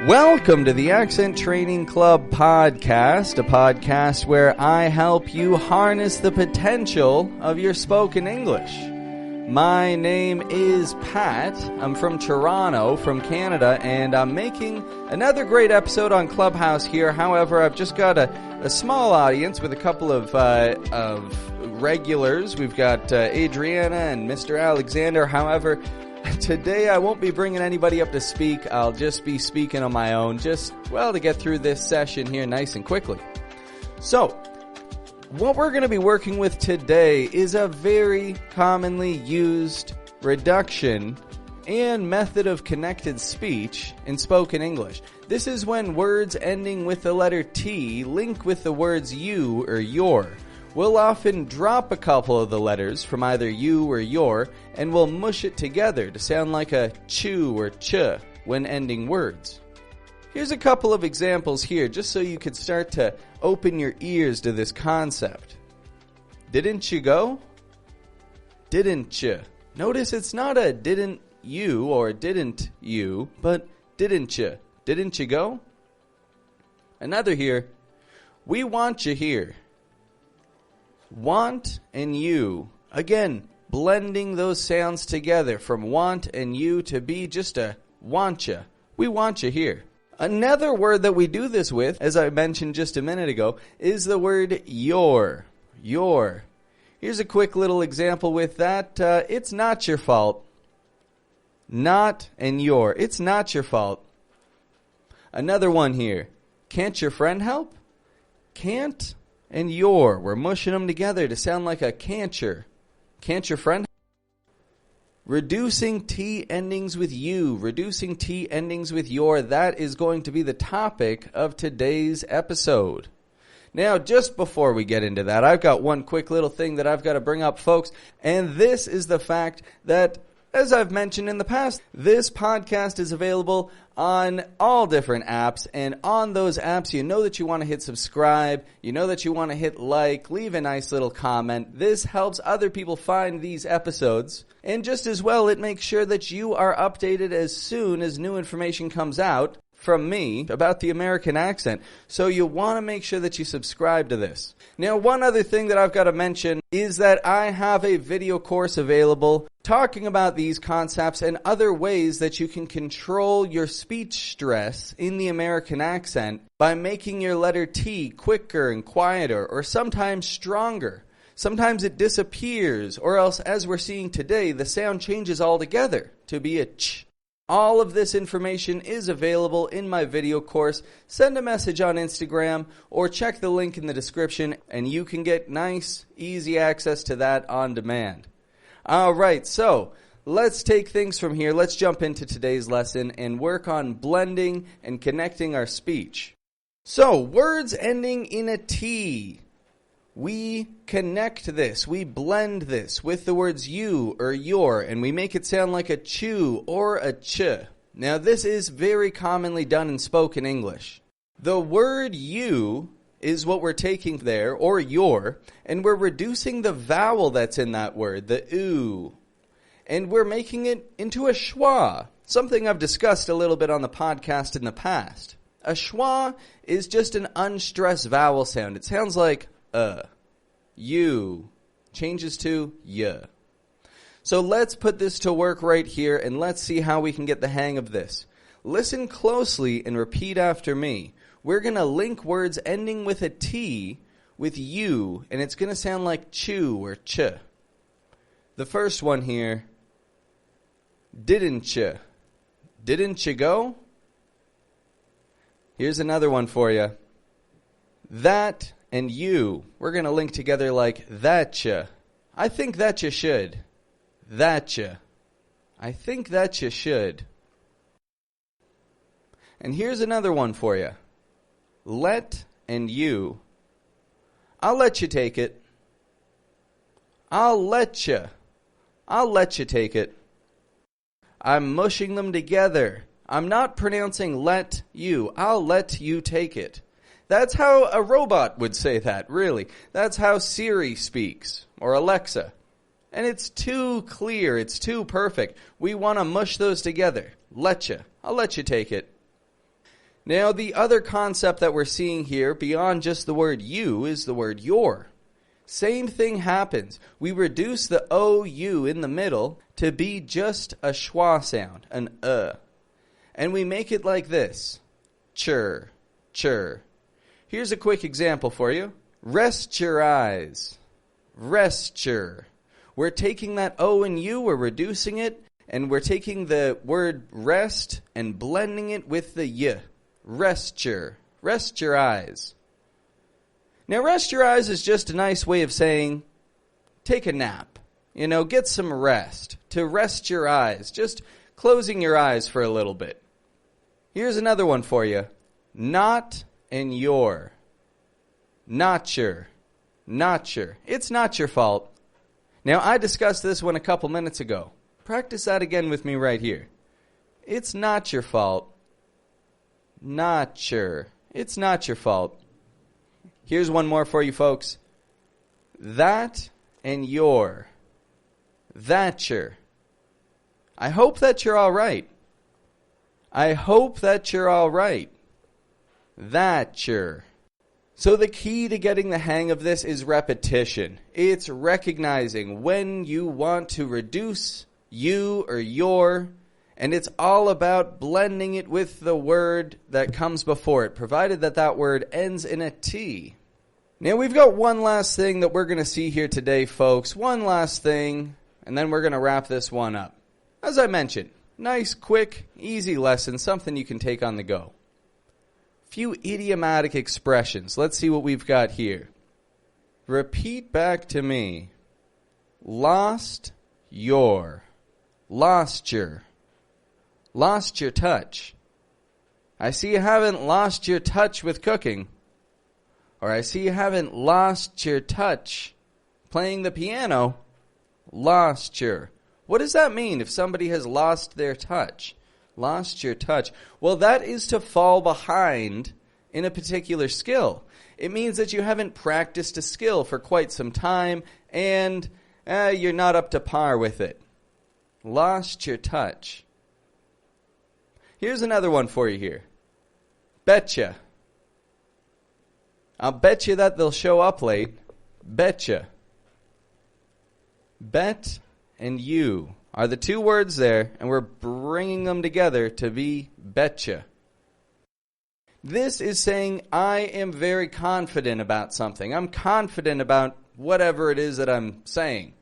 Welcome to the Accent Training Club podcast, a podcast where I help you harness the potential of your spoken English. My name is Pat. I'm from Toronto, from Canada, and I'm making another great episode on Clubhouse here. However, I've just got a small audience with a couple of regulars. We've got Adriana and Mr. Alexander. However, today I won't be bringing anybody up to speak. I'll just be speaking on my own, to get through this session here nice and quickly. So, what we're going to be working with today is a very commonly used reduction and method of connected speech in spoken English. This is when words ending with the letter T link with the words you or your. We'll often drop a couple of the letters from either you or your, and we'll mush it together to sound like a chew or ch when ending words. Here's a couple of examples here, just so you could start to open your ears to this concept. Didn't you go? Didn't you? Notice it's not a didn't you or didn't you, but didn't you? Didn't you go? Another here. We want you here. Want and you. Again, blending those sounds together from want and you to be just a want ya. We want you here. Another word that we do this with, as I mentioned just a minute ago, is the word your. Your. Here's a quick little example with that. It's not your fault. Not and your. It's not your fault. Another one here. Can't your friend help? Can't and your. We're mushing them together to sound like a can't-your. Can't your friend? Reducing T endings with you. Reducing T endings with your. That is going to be the topic of today's episode. Now, just before we get into that, I've got one quick little thing that I've got to bring up, folks. And this is the fact that, as I've mentioned in the past, this podcast is available on all different apps, and on those apps, you know that you want to hit subscribe, you know that you want to hit like, leave a nice little comment. This helps other people find these episodes, and just as well, it makes sure that you are updated as soon as new information comes out from me about the American accent. So you want to make sure that you subscribe to this. Now, one other thing that I've got to mention is that I have a video course available talking about these concepts and other ways that you can control your speech stress in the American accent by making your letter T quicker and quieter, or sometimes stronger. Sometimes it disappears, or else, as we're seeing today, the sound changes altogether to be a ch. All of this information is available in my video course. Send a message on Instagram or check the link in the description and you can get nice, easy access to that on demand. All right, so let's take things from here. Let's jump into today's lesson and work on blending and connecting our speech. So, words ending in a T. We connect this, we blend this with the words you or your, and we make it sound like a chew or a ch. Now, this is very commonly done in spoken English. The word you is what we're taking there, or your, and we're reducing the vowel that's in that word, the oo, and we're making it into a schwa, something I've discussed a little bit on the podcast in the past. A schwa is just an unstressed vowel sound. It sounds like you changes to y. So let's put this to work right here and let's see how we can get the hang of this. Listen closely and repeat after me. We're going to link words ending with a T with you, and it's going to sound like chew or ch. The first one here, didn't you? Didn't you go? Here's another one for you. That and you, we're going to link together like thatcha. I think that you should. Thatcha. I think that you should. And here's another one for you. Let and you. I'll let you take it. I'll let you. I'll let you take it. I'm mushing them together. I'm not pronouncing let you. I'll let you take it. That's how a robot would say that, really. That's how Siri speaks, or Alexa. And it's too clear, it's too perfect. We want to mush those together. I'll let you take it. Now, the other concept that we're seeing here, beyond just the word you, is the word your. Same thing happens. We reduce the OU in the middle to be just a schwa sound, an And we make it like this. Chur, chur. Here's a quick example for you. Rest your eyes. Resture. We're taking that O and U, we're reducing it, and we're taking the word rest and blending it with the y. Resture. Rest your eyes. Now, rest your eyes is just a nice way of saying, take a nap. You know, get some rest. To rest your eyes. Just closing your eyes for a little bit. Here's another one for you. Not and your. Not your. Not your. It's not your fault. Now, I discussed this one a couple minutes ago. Practice that again with me right here. It's not your fault. Not your. It's not your fault. Here's one more for you folks. That and your. Thatcher. I hope that you're all right. I hope that you're all right. Thatcher. So the key to getting the hang of this is repetition. It's recognizing when you want to reduce you or your, and it's all about blending it with the word that comes before it, provided that that word ends in a T. Now we've got one last thing that we're going to see here today, folks. One last thing, and then we're going to wrap this one up. As I mentioned, nice, quick, easy lesson, something you can take on the go. Few idiomatic expressions. Let's see what we've got here. Repeat back to me. Lost your. Lost your. Lost your touch. I see you haven't lost your touch with cooking. Or I see you haven't lost your touch playing the piano. Lost your. What does that mean if somebody has lost their touch? Lost your touch. Well, that is to fall behind in a particular skill. It means that you haven't practiced a skill for quite some time and you're not up to par with it. Lost your touch. Here's another one for you here. Betcha. I'll bet you that they'll show up late. Betcha. Bet and you are the two words there, and we're bringing them together to be betcha. This is saying I am very confident about something. I'm confident about whatever it is that I'm saying.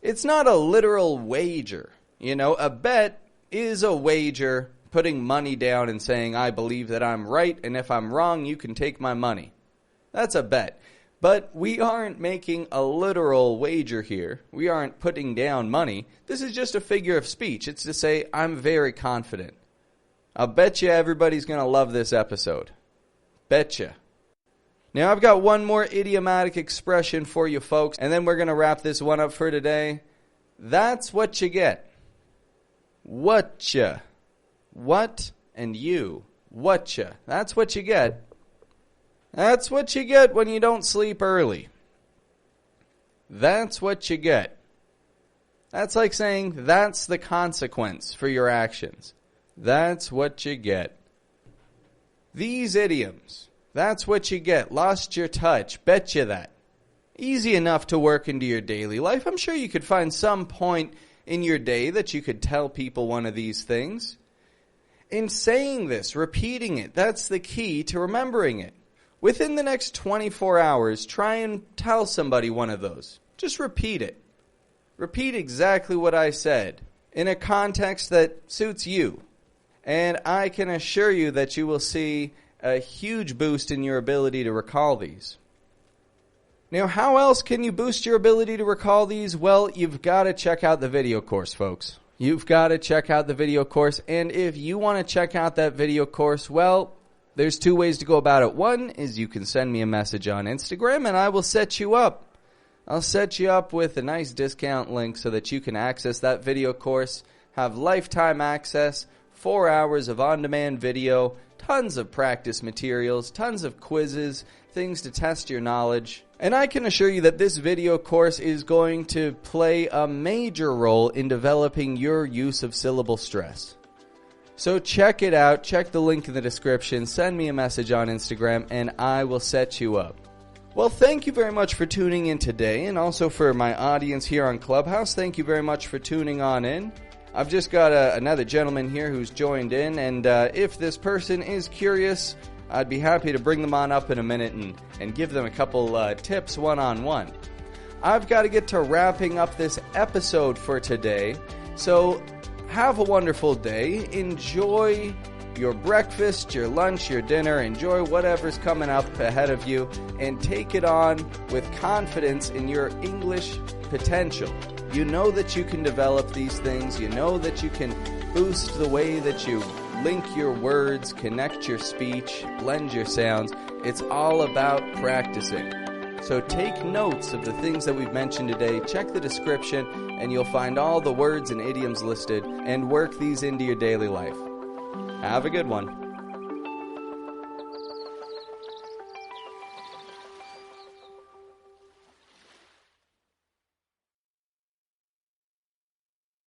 It's not a literal wager. You know, a bet is a wager, putting money down and saying I believe that I'm right, and if I'm wrong, you can take my money. That's a bet. But we aren't making a literal wager here. We aren't putting down money. This is just a figure of speech. It's to say, I'm very confident. I'll bet you everybody's going to love this episode. Betcha. Now, I've got one more idiomatic expression for you folks, and then we're going to wrap this one up for today. That's what you get. Whatcha. What and you. Whatcha. That's what you get. That's what you get when you don't sleep early. That's what you get. That's like saying that's the consequence for your actions. That's what you get. These idioms. That's what you get. Lost your touch. Bet you that. Easy enough to work into your daily life. I'm sure you could find some point in your day that you could tell people one of these things. In saying this, repeating it, that's the key to remembering it. Within the next 24 hours, try and tell somebody one of those. Just repeat it. Repeat exactly what I said in a context that suits you. And I can assure you that you will see a huge boost in your ability to recall these. Now, how else can you boost your ability to recall these? Well, you've got to check out the video course, folks. You've got to check out the video course. And if you want to check out that video course, well, there's two ways to go about it. One is you can send me a message on Instagram and I will set you up. I'll set you up with a nice discount link so that you can access that video course, have lifetime access, 4 hours of on-demand video, tons of practice materials, tons of quizzes, things to test your knowledge. And I can assure you that this video course is going to play a major role in developing your use of syllable stress. So check it out. Check the link in the description. Send me a message on Instagram, and I will set you up. Well, thank you very much for tuning in today, and also for my audience here on Clubhouse. Thank you very much for tuning on in. I've just got another gentleman here who's joined in, and if this person is curious, I'd be happy to bring them on up in a minute and give them a couple tips one-on-one. I've got to get to wrapping up this episode for today, so have a wonderful day. Enjoy your breakfast, your lunch, your dinner. Enjoy whatever's coming up ahead of you, and take it on with confidence in your English potential. You know that you can develop these things. You know that you can boost the way that you link your words, connect your speech, blend your sounds. It's all about practicing. So take notes of the things that we've mentioned today. Check the description, and you'll find all the words and idioms listed, and work these into your daily life. Have a good one.